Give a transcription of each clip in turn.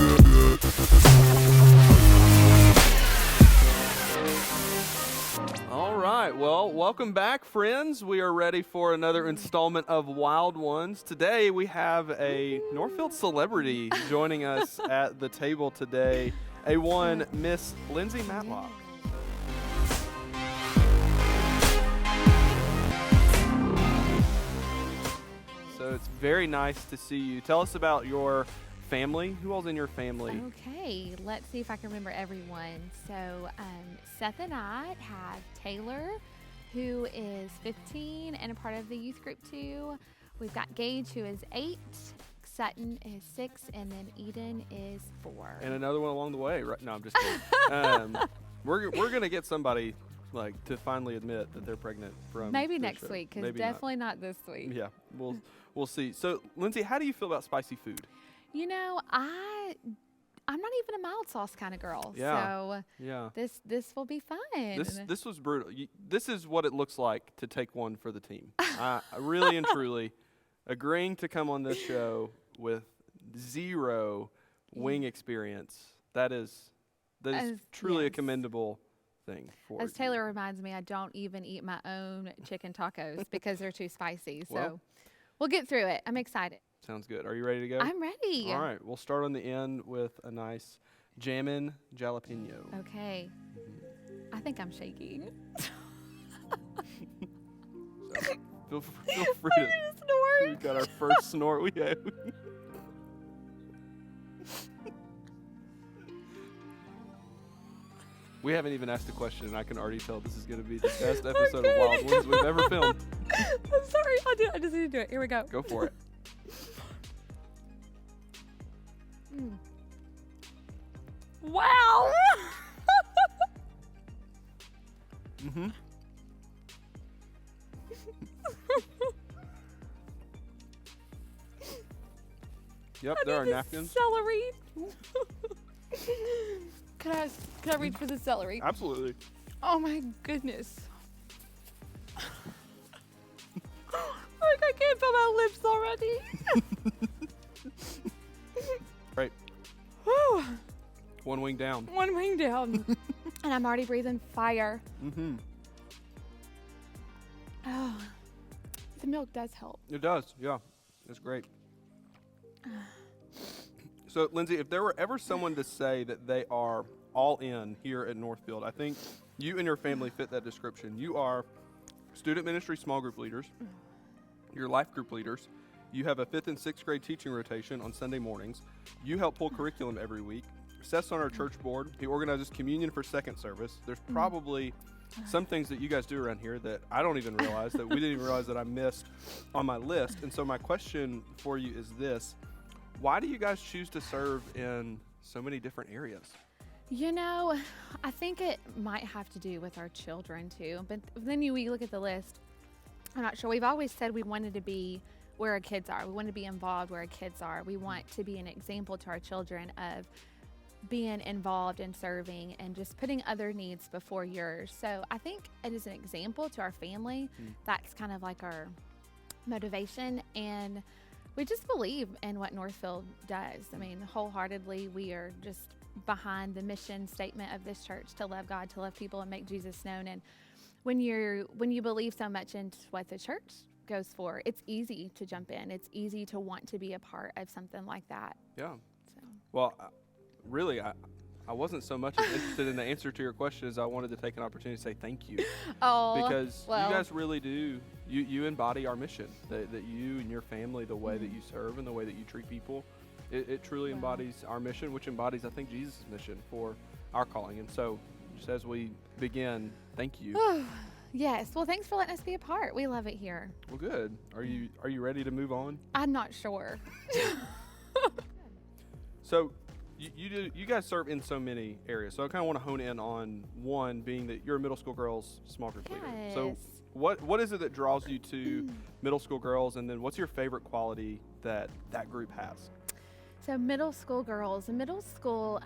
All right, well, welcome back, friends. We are ready for another installment of Wild Ones. Today, we have a Northfield celebrity joining us at the table today, Miss Lindsey Matlock. So it's very nice to see you. Tell us about your family. Who all's in your family? Okay, let's see if I can remember everyone. So Seth and I have Taylor, who is 15 and a part of the youth group too. We've got Gage, who is 8, Sutton is 6, and then Eden is 4. And another one along the way, right? No, I'm just kidding. We're gonna get somebody to finally admit that they're pregnant from maybe next week, because definitely not this week. Yeah, we'll see. So, Lindsey, how do you feel about spicy food? You know, I'm not even a mild sauce kind of girl. Yeah. So yeah. This will be fun. This was brutal. This is what it looks like to take one for the team. I really and truly agreeing to come on this show with zero wing experience. That is truly a commendable thing for As Taylor reminds me, I don't even eat my own chicken tacos because they're too spicy. So we'll get through it. I'm excited. Sounds good. Are you ready to go? I'm ready. All right. We'll start on the end with a nice jammin' jalapeno. Okay. I think I'm shaking. So feel free to snort. We got our first snort. We have. We haven't even asked a question, and I can already tell this is going to be the best episode of Wild Ones we've ever filmed. I'm sorry. I'll do it. I just need to do it. Here we go. Go for it. Wow. Mm-hmm. Yep, there are napkins. Celery. Can I reach for the celery? Absolutely. Oh my goodness. Like I can't feel my lips already. Right. Whew. One wing down. One wing down. And I'm already breathing fire. Mm-hmm. Oh, the milk does help. It does, yeah. It's great. So, Lindsey, if there were ever someone to say that they are all in here at Northfield, I think you and your family fit that description. You are student ministry small group leaders. You're life group leaders. You have a 5th and 6th grade teaching rotation on Sunday mornings. You help pull curriculum every week. Seth's on our church board. He organizes communion for second service. There's probably some things that you guys do around here that I don't even realize, that we didn't even realize that I missed on my list. And so my question for you is this. Why do you guys choose to serve in so many different areas? You know, I think it might have to do with our children too. But then we look at the list. I'm not sure. We've always said we wanted to be where our kids are. We want to be involved where our kids are. We want to be an example to our children of being involved and serving and just putting other needs before yours. So I think it is an example to our family. That's kind of like our motivation. And we just believe in what Northfield does. I mean, wholeheartedly, we are just behind the mission statement of this church to love God, to love people, and make Jesus known. And when you believe so much into what the church goes for, it's easy to jump in. It's easy to want to be a part of something like that. Yeah. So. Well, really, I wasn't so much as interested in the answer to your question as I wanted to take an opportunity to say thank you. Oh, because you guys really do. You embody our mission, that you and your family, the way that you serve and the way that you treat people, it truly embodies our mission, which embodies, I think, Jesus' mission for our calling. And so, just as we begin, thank you. Yes. Well, thanks for letting us be a part. We love it here. Well, good. Are you ready to move on? I'm not sure. So, you guys serve in so many areas. So I kind of want to hone in on one, being that you're a middle school girls small group leader. So what is it that draws you to middle school girls, and then what's your favorite quality that group has? So middle school girls, middle school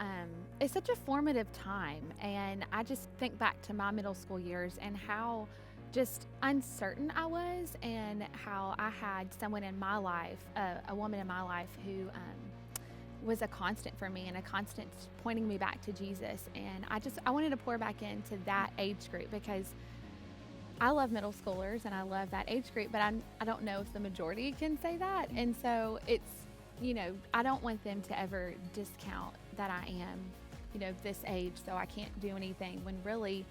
is such a formative time, and I just think back to my middle school years and how just uncertain I was, and how I had someone in my life, a woman in my life who was a constant for me and a constant pointing me back to Jesus. And I wanted to pour back into that age group because I love middle schoolers and I love that age group, but I don't know if the majority can say that. And so it's, I don't want them to ever discount that I am, this age, so I can't do anything, when really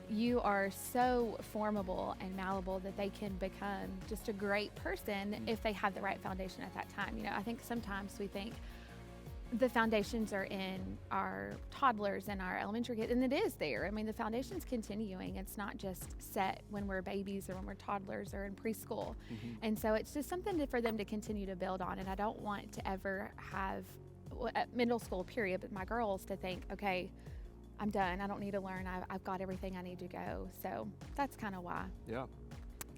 you are so formable and malleable that they can become just a great person if they have the right foundation at that time. I think sometimes we think the foundations are in our toddlers and our elementary kids, and it is there. I mean, the foundation's continuing. It's not just set when we're babies or when we're toddlers or in preschool. And so it's just something for them to continue to build on. And I don't want to ever have, at middle school period, but my girls to think, okay, I'm done. I don't need to learn. I've got everything I need to go. So that's kind of why. Yeah.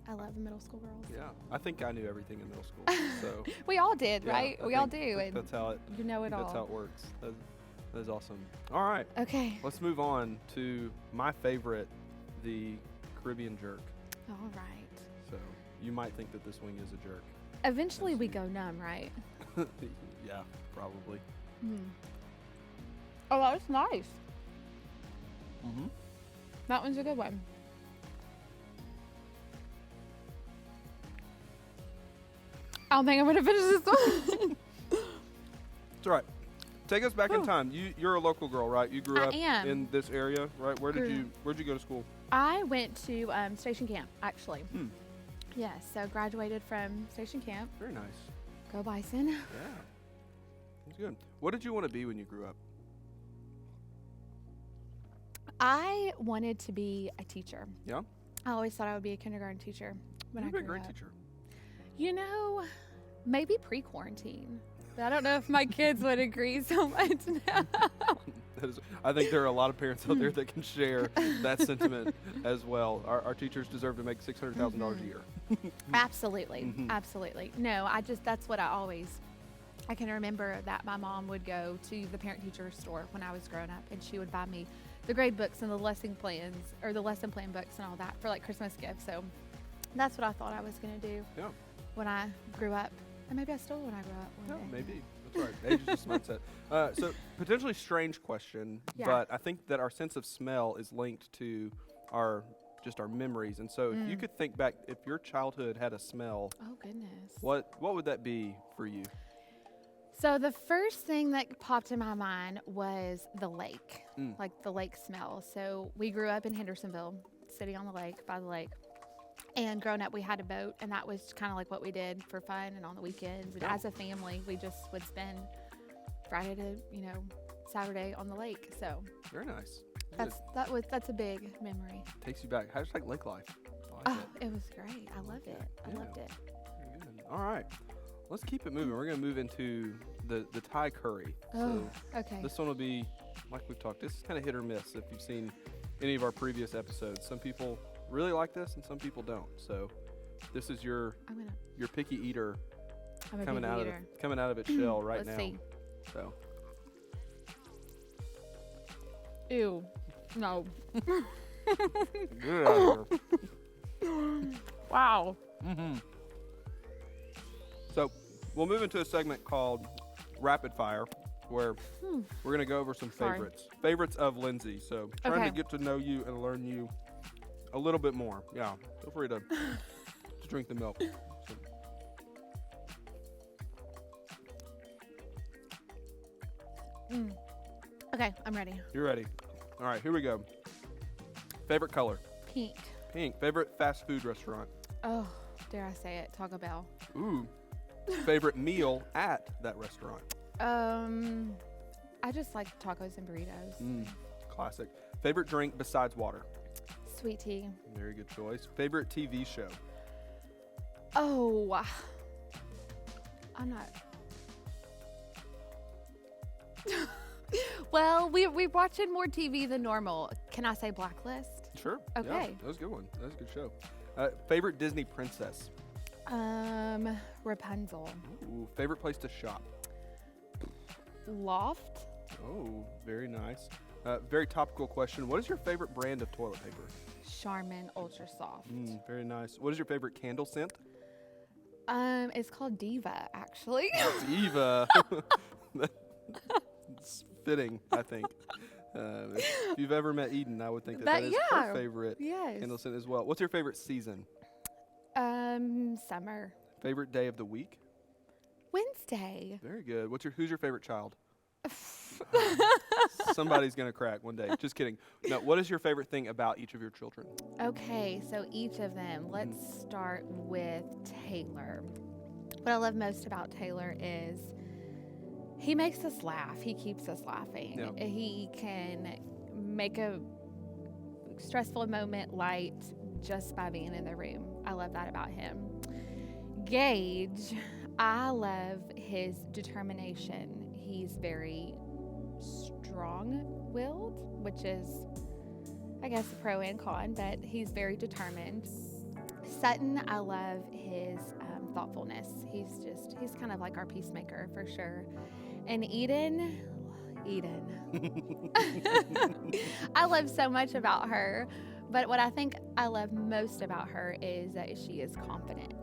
I love middle school girls. Yeah. I think I knew everything in middle school. So we all did, yeah, right? We all do. And that's how it. You know it all. That's how it works. That is awesome. All right. Okay. Let's move on to my favorite, the Caribbean jerk. All right. So you might think that this wing is a jerk. Eventually we go numb, right? Yeah, probably. Oh, that was nice. Mm-hmm. That one's a good one. I don't think I'm going to finish this one. It's all right. Take us back in time. You're a local girl, right? You grew up in this area, right? Where'd you go to school? I went to Station Camp, actually. Yes, so graduated from Station Camp. Very nice. Go Bison. Yeah. That's good. What did you want to be when you grew up? I wanted to be a teacher. Yeah? I always thought I would be a kindergarten teacher when I You'd be grew a great up. teacher. Maybe pre-quarantine. But I don't know if my kids would agree so much now. I think there are a lot of parents out there that can share that sentiment as well. Our teachers deserve to make $600,000 a year. Absolutely. Absolutely. No, that's what I can remember that my mom would go to the parent-teacher store when I was growing up, and she would buy me the grade books and the lesson plans, or the lesson plan books and all that for like Christmas gifts. So that's what I thought I was going to do when I grew up. And maybe I still when I grew up. No, maybe. That's right. Age is just mindset. So potentially strange question, but I think that our sense of smell is linked to our memories. And so if you could think back, if your childhood had a smell, oh goodness, what would that be for you? So the first thing that popped in my mind was the lake, like the lake smell. So we grew up in Hendersonville, sitting on the lake, by the lake. And growing up, we had a boat, and that was kind of like what we did for fun and on the weekends. And as a family, we just would spend Friday to, Saturday on the lake. So very nice. That's a big memory. Takes you back. Hashtag lake life. It was great. I loved it. I loved it. Very good. All right. Let's keep it moving. We're going to move into the Thai curry. Oh, so okay. This one will be, like we've talked, this is kind of hit or miss if you've seen any of our previous episodes. Some people really like this and some people don't. So this is your picky eater coming out of its shell right now. Let's see. So. Ew. No. Get out of here. Wow. So we'll move into a segment called Rapid Fire, where we're going to go over some favorites. Favorites of Lindsey. So trying to get to know you and learn you a little bit more. Yeah. Feel free to drink the milk. Okay, I'm ready. You're ready. All right, here we go. Favorite color? Pink. Pink. Favorite fast food restaurant? Oh, dare I say it? Taco Bell. Ooh. Favorite meal at that restaurant? I just like tacos and burritos. Classic. Favorite drink besides water? Sweet tea. Very good choice. Favorite TV show? Oh, I'm not. Well, we're watching more TV than normal. Can I say Blacklist? Sure. Okay. Yeah, that was a good one. That was a good show. Favorite Disney princess? Rapunzel. Ooh, favorite place to shop? Loft. Oh, very nice. Very topical question. What is your favorite brand of toilet paper? Charmin Ultra Soft. Very nice. What is your favorite candle scent? It's called Diva, actually. Diva. fitting, I think. If you've ever met Eden, I would think that is her favorite Yes. candle scent as well. What's your favorite season? Summer. Favorite day of the week? Wednesday. Very good. Who's your favorite child? Somebody's going to crack one day. Just kidding. No, what is your favorite thing about each of your children? Okay, so each of them. Let's start with Taylor. What I love most about Taylor is he makes us laugh. He keeps us laughing. Yeah. He can make a stressful moment light just by being in the room. I love that about him. Gage, I love his determination. He's very strong-willed, which is, I guess, a pro and con, but he's very determined. Sutton, I love his thoughtfulness. He's kind of like our peacemaker for sure. And Eden, I love so much about her, but what I think I love most about her is that she is confident.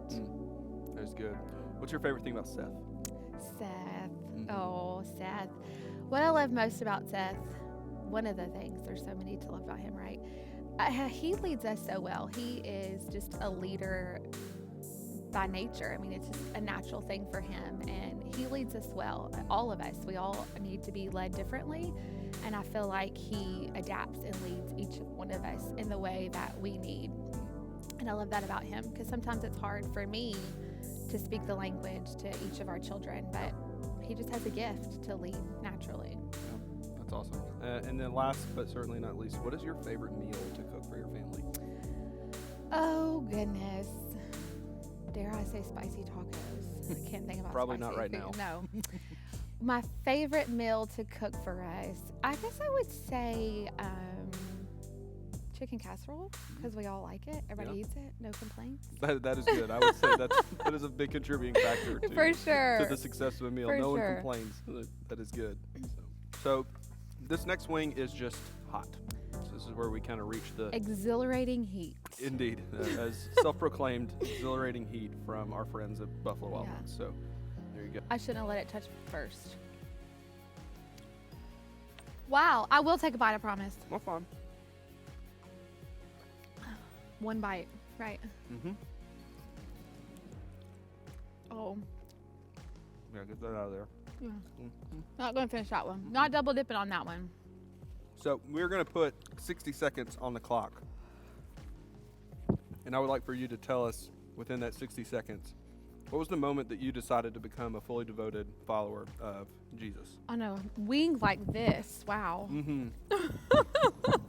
That's good. What's your favorite thing about Seth? Oh, Seth. What I love most about Seth, one of the things, there's so many to love about him, right? He leads us so well. He is just a leader by nature. I mean, it's just a natural thing for him, and he leads us well. All of us, we all need to be led differently, and I feel like he adapts and leads each one of us in the way that we need. And I love that about him, because sometimes it's hard for me to speak the language to each of our children, but he just has a gift to lead naturally. Yeah, that's awesome. And then last but certainly not least, what is your favorite meal to cook for your family? Oh, goodness. Dare I say spicy tacos? I can't think about Probably spicy not right food. now. No. My favorite meal to cook for us, I guess I would say chicken casserole, because we all like it. Everybody eats it. No complaints. That is good. I would say that is a big contributing factor to, for sure. to the success of a meal. For no sure. one complains. That is good. So this next wing is just hot. So this is where we kind of reach the exhilarating heat. Indeed, as self-proclaimed exhilarating heat from our friends at Buffalo Wild Wings. So there you go. I shouldn't have let it touch first. Wow, I will take a bite, I promise. Well, fine. One bite, right? Mm-hmm. Oh. Yeah, get that out of there. Yeah. Mm-hmm. Not going to finish that one. Not double dipping on that one. So we're going to put 60 seconds on the clock. And I would like for you to tell us within that 60 seconds, what was the moment that you decided to become a fully devoted follower of Jesus? On a wing like this, wow. Mm-hmm.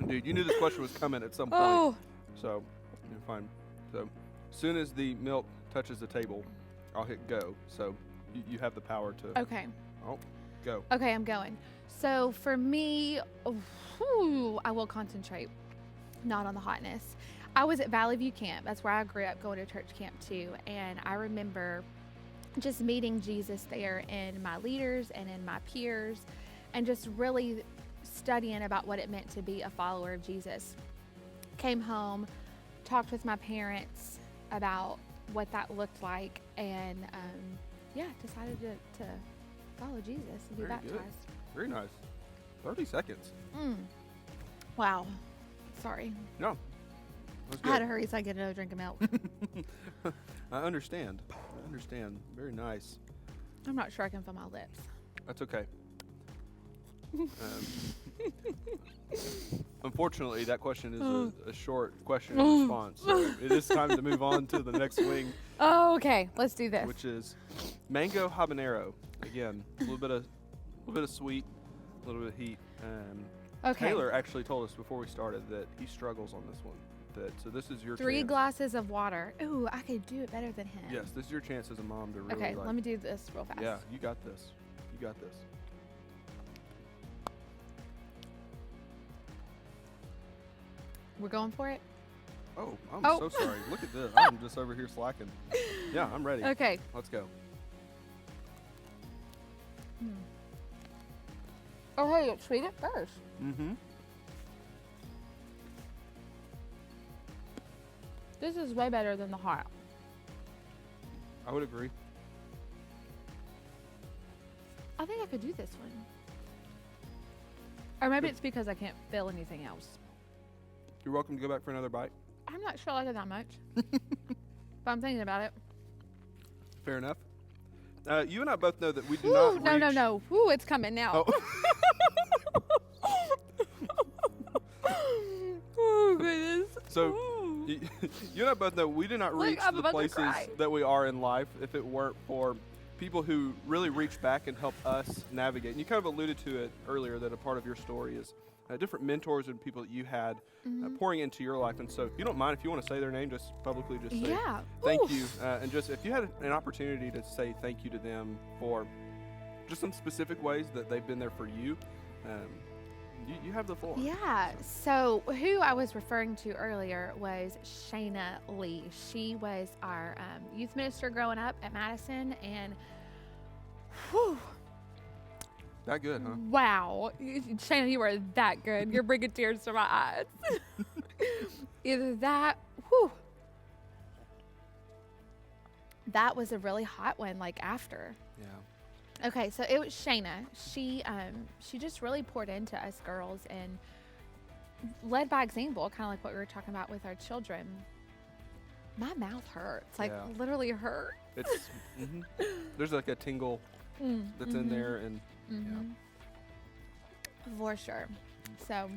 Indeed, you knew this question was coming at some point. Oh. So, you're fine. So, as soon as the milk touches the table, I'll hit go. So, you have the power to. Okay. Oh, go. Okay, I'm going. So for me, I will concentrate, not on the hotness. I was at Valley View Camp. That's where I grew up, going to church camp too. And I remember just meeting Jesus there, and my leaders and in my peers, and just really studying about what it meant to be a follower of Jesus. Came home, talked with my parents about what that looked like, and decided to follow Jesus and be Very baptized. good. Very nice. 30 seconds. Wow. Sorry. No. That's good. I had to hurry so I could get another drink of milk. I understand. Very nice. I'm not sure I can feel my lips. That's okay. Unfortunately, that question is a short question and response. So it is time to move on to the next wing. Oh, okay. Let's do this. Which is mango habanero. Again, a little bit of sweet, a little bit of heat. Okay. Taylor actually told us before we started that he struggles on this one. So this is your 3 chance. glasses of water. Ooh, I could do it better than him. Yes, this is your chance as a mom to really. Okay, let me do this real fast. Yeah, you got this. You got this. We're going for it? Oh, I'm so sorry. Look at this. I'm just over here slacking. Yeah, I'm ready. Okay. Let's go. Oh, hey, let's treat it first. Mm-hmm. This is way better than the hot. I would agree. I think I could do this one. Or maybe it's because I can't feel anything else. You're welcome to go back for another bite. I'm not sure I like it that much. But I'm thinking about it. Fair enough. You and I both know that we do Ooh, not reach... no. Ooh, it's coming now. Oh. Oh, goodness. So, Ooh. you and I both know we do not Look, reach I'm the about to places cry. that we are in life if it weren't for people who really reach back and help us navigate. And you kind of alluded to it earlier that a part of your story is different mentors and people that you had pouring into your life. And so if you don't mind, if you want to say their name, just publicly just say thank you. And just if you had an opportunity to say thank you to them for just some specific ways that they've been there for you, you have the floor. Yeah. So who I was referring to earlier was Shayna Lee. She was our youth minister growing up at Madison, and whew, That good, huh? wow, Shayna, you are that good. You're bringing tears to my eyes. Either that, whew. That was a really hot one. Like after. Yeah. Okay, so it was Shayna. She just really poured into us girls and led by example, kind of like what we were talking about with our children. My mouth hurts, like literally hurt. It's there's like a tingle that's in there, and for sure. So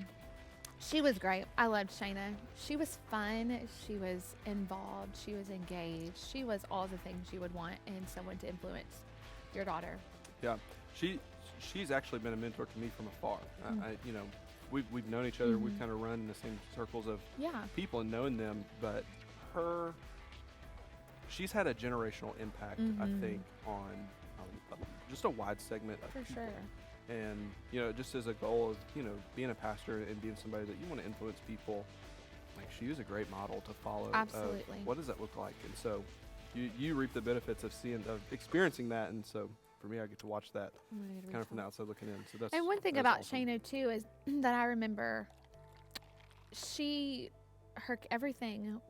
she was great. I loved Shayna. She was fun. She was involved. She was engaged. She was all the things you would want in someone to influence your daughter. Yeah, she's actually been a mentor to me from afar. We've known each other. We've kind of run in the same circles of people and known them, but she's had a generational impact, I think, on just a wide segment of people. Sure. And just as a goal of being a pastor and being somebody that you want to influence people, like she was a great model to follow. Absolutely. What does that look like? And so you reap the benefits of experiencing that, and so for me, I get to watch that kind of from the outside looking in. So that's and one thing about awesome. Shayna too is that I remember everything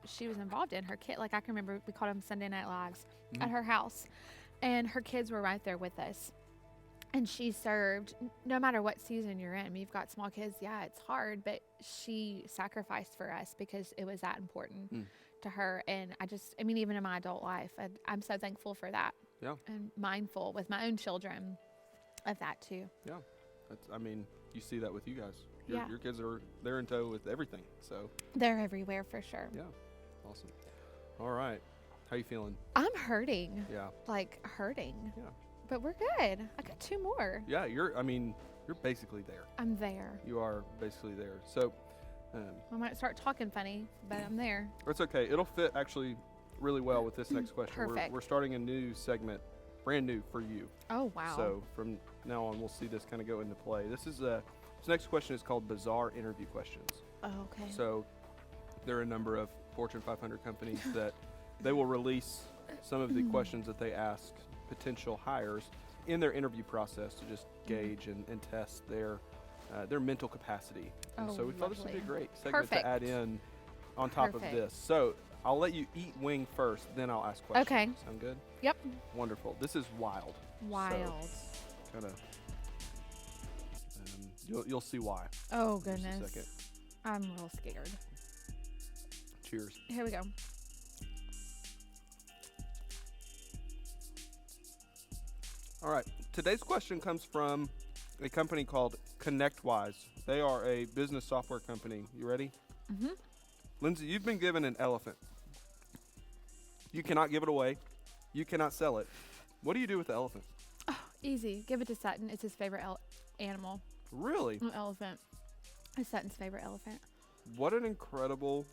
she was involved in. Her kid, like I can remember, we called them Sunday Night Lives at her house, and her kids were right there with us. And she served no matter what season you're in. I mean, you've got small kids, yeah, it's hard, but she sacrificed for us because it was that important to her. And even in my adult life, I'm so thankful for that. Yeah. And mindful with my own children of that too. Yeah. You see that with you guys. Your kids they're in tow with everything. So they're everywhere for sure. Yeah. Awesome. All right. How you feeling? I'm hurting. Yeah. Like hurting. Yeah. But we're good. I got 2 more. Yeah, you're basically there. I'm there. You are basically there. So I might start talking funny, but I'm there. It's okay. It'll fit actually really well with this next question. Perfect. We're starting a new segment, brand new for you. Oh, wow. So from now on, we'll see this kind of go into play. This next question is called Bizarre Interview Questions. Oh, okay. So there are a number of Fortune 500 companies that they will release some of the questions that they ask potential hires in their interview process to just gauge and test their mental capacity. And so we thought this would be a great segment to add in on top of this. So I'll let you eat wing first, then I'll ask questions. Okay. Sound good? Yep. Wonderful. This is wild. Wild. So, kind of. You'll see why. Oh, In just a goodness. second. I'm real scared. Cheers. Here we go. All right. Today's question comes from a company called ConnectWise. They are a business software company. You ready? Mm-hmm. Lindsey, you've been given an elephant. You cannot give it away. You cannot sell it. What do you do with the elephant? Oh, easy. Give it to Sutton. It's his favorite animal. Really? An elephant. It's Sutton's favorite elephant. What an incredible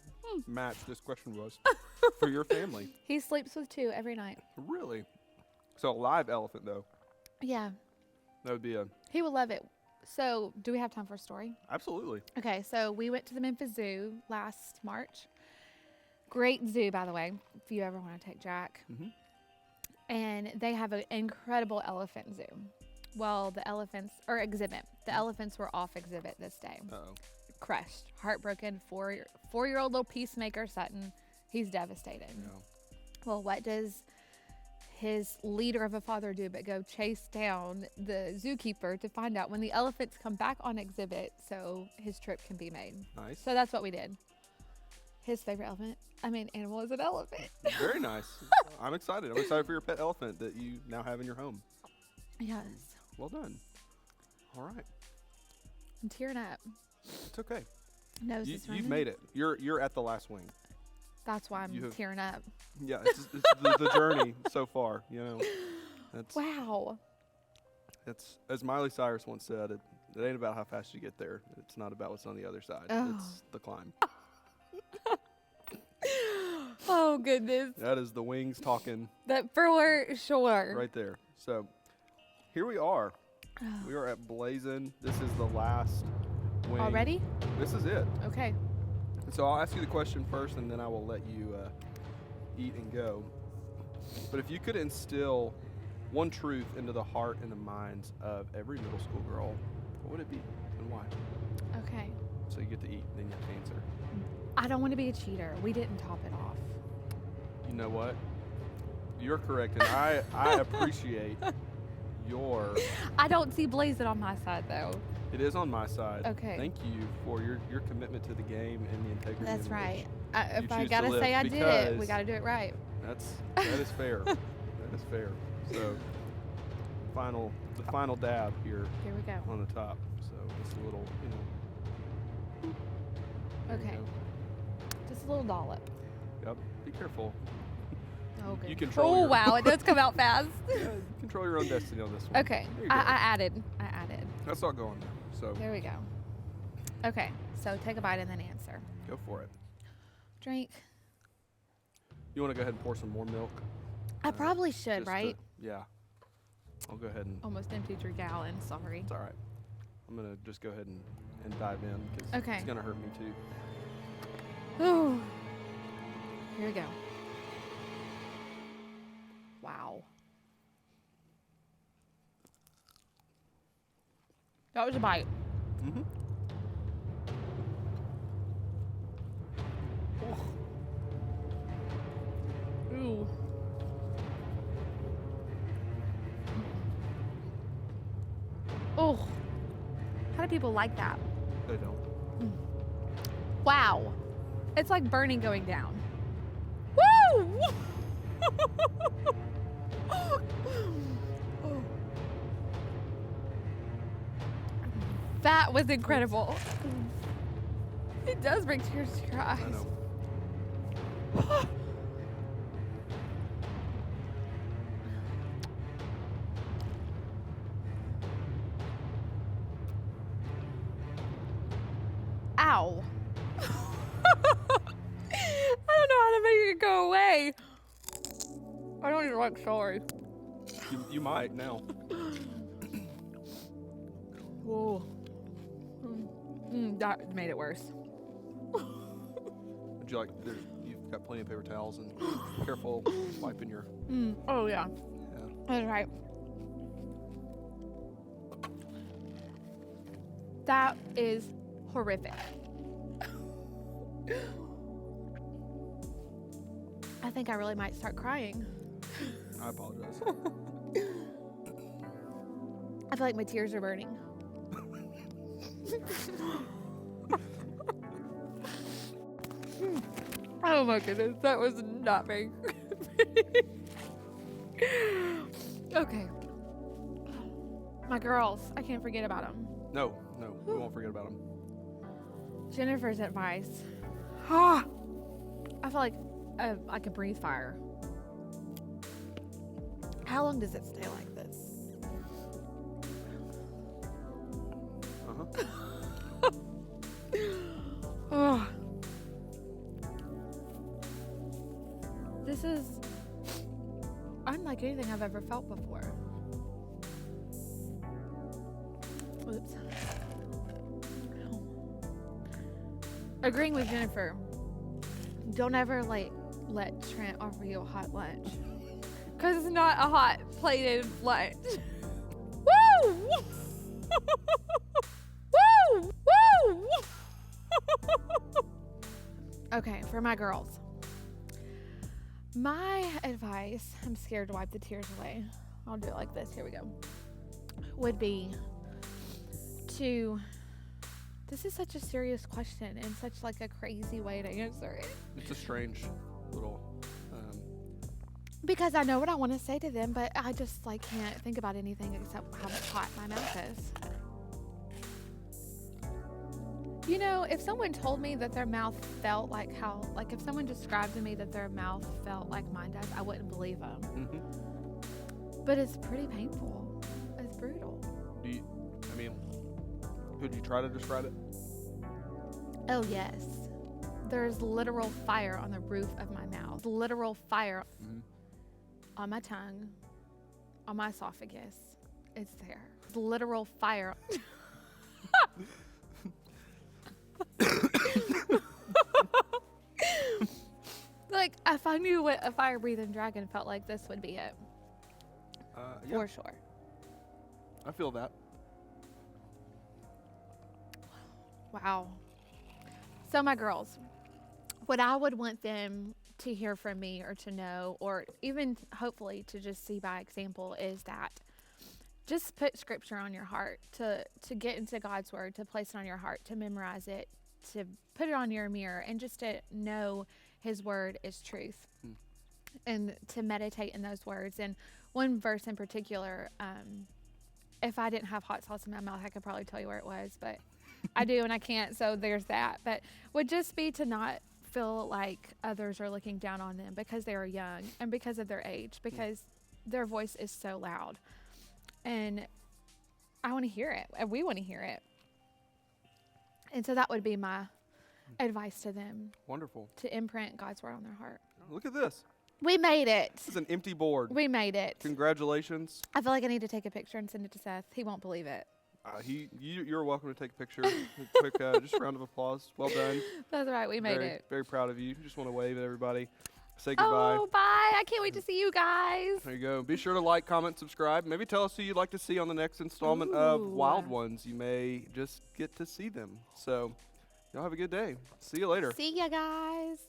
match this question was for your family. He sleeps with 2 every night. Really? So a live elephant, though. Yeah. That would be He will love it. So, do we have time for a story? Absolutely. Okay, so we went to the Memphis Zoo last March. Great zoo, by the way, if you ever want to take Jack. Mm-hmm. And they have an incredible elephant zoo. Well, the elephants were off exhibit this day. Uh-oh. Crushed, heartbroken, four-year-old little peacemaker Sutton. He's devastated. Yeah. Well, what does his leader of a father do but go chase down the zookeeper to find out when the elephants come back on exhibit so his trip can be made. Nice. So that's what we did. His favorite animal is an elephant. Very nice. I'm excited. I'm excited for your pet elephant that you now have in your home. Yes. Well done. All right. I'm tearing up. It's okay. Nose is running. You've made it. You're at the last wing. That's why I'm tearing up. Yeah, it's the journey so far. That's Wow. It's as Miley Cyrus once said. It ain't about how fast you get there. It's not about what's on the other side. Oh. It's the climb. Oh goodness. That is the wings talking. That for sure. Right there. So here we are. We are at Blazin'. This is the last wing. Already? This is it. Okay. So I'll ask you the question first, and then I will let you eat and go. But if you could instill one truth into the heart and the minds of every middle school girl, what would it be and why? Okay. So you get to eat, then you have to answer. I don't want to be a cheater. We didn't top it off. You know what? You're correct, and I appreciate your... I don't see Blazin' on my side, though. It is on my side. Okay. Thank you for your commitment to the game and the integrity. That's in right. which If you I choose got to to say live, I did it, we because got to do it right. that is fair. That is fair. So, the final dab here Here we go. on the top. So just a little, there you Okay. go. Just a little dollop. Yep. Be careful. Oh, good. You control Oh, your- wow. It does come out fast. Yeah, you control your own destiny on this one. Okay. There you go. I added. Let's not go on there. So There we go. Okay. So take a bite and then answer. go for it. Drink. You want to go ahead and pour some more milk? I probably should, Just right? Yeah. I'll go ahead and... Almost emptied your gallon. Sorry. It's all right. I'm going to just go ahead and dive in because Okay. it's going to hurt me too. Ooh. Here we go. Wow. That was a bite. Mm-hmm. Ooh. Oh. How do people like that? They don't. Wow. It's like burning going down. Woo! That was incredible. It does bring tears to your eyes. I know. Ow. I don't know how to make it go away. I don't even like celery. You might now. Whoa. That made it worse. Would you like? You've got plenty of paper towels and careful wiping your. Oh, yeah. Yeah. That's right. That is horrific. I think I really might start crying. I apologize. I feel like my tears are burning. Oh my goodness, that was not very good. Okay. My girls, I can't forget about them. No, we won't forget about them. Jennifer's advice. I feel like I could breathe fire. How long does it stay like this? Oh. This is unlike anything I've ever felt before. Oops. Agreeing with Jennifer. Don't ever let Trent offer you a hot lunch. Cause it's not a hot plated lunch. Woo! Woo! Woo! Okay, for my girls. My advice, I'm scared to wipe the tears away. I'll do it like this. Here we go. Would be to, this is such a serious question and such like a crazy way to answer it. It's a strange little, because I know what I want to say to them, but I just like can't think about anything except how hot my mouth is. You know, if someone told me that their mouth felt like if someone described to me that their mouth felt like mine does, I wouldn't believe them. mm-hmm. But it's pretty painful. It's brutal. Could you try to describe it? Oh, yes. There's literal fire on the roof of my mouth. Literal fire on my tongue, on my esophagus. It's there. Literal fire. Like, if I knew what a fire-breathing dragon felt like, this would be it. Yeah, For sure. I feel that. Wow. So my girls, what I would want them to hear from me or to know, or even hopefully to just see by example, is that just put scripture on your heart, to get into God's word, to place it on your heart, to memorize it, to put it on your mirror, and just to know his word is truth, and to meditate in those words. And one verse in particular, if I didn't have hot sauce in my mouth, I could probably tell you where it was, but I do and I can't, so there's that. But would just be to not feel like others are looking down on them because they are young and because of their age, because their voice is so loud. And I want to hear it, and we want to hear it. And so that would be my advice to them. Wonderful. To imprint God's word on their heart. Look at this. We made it. This is an empty board. We made it. Congratulations. I feel like I need to take a picture and send it to Seth. He won't believe it. You're welcome to take a picture. A quick, just round of applause. Well done. That's right. We made very, it. Very proud of you. Just want to wave at everybody. Say goodbye. Oh, bye. I can't wait to see you guys. There you go. Be sure to like, comment, subscribe. Maybe tell us who you'd like to see on the next installment of Wild Ones. You may just get to see them. So, y'all have a good day. See you later. See ya, guys.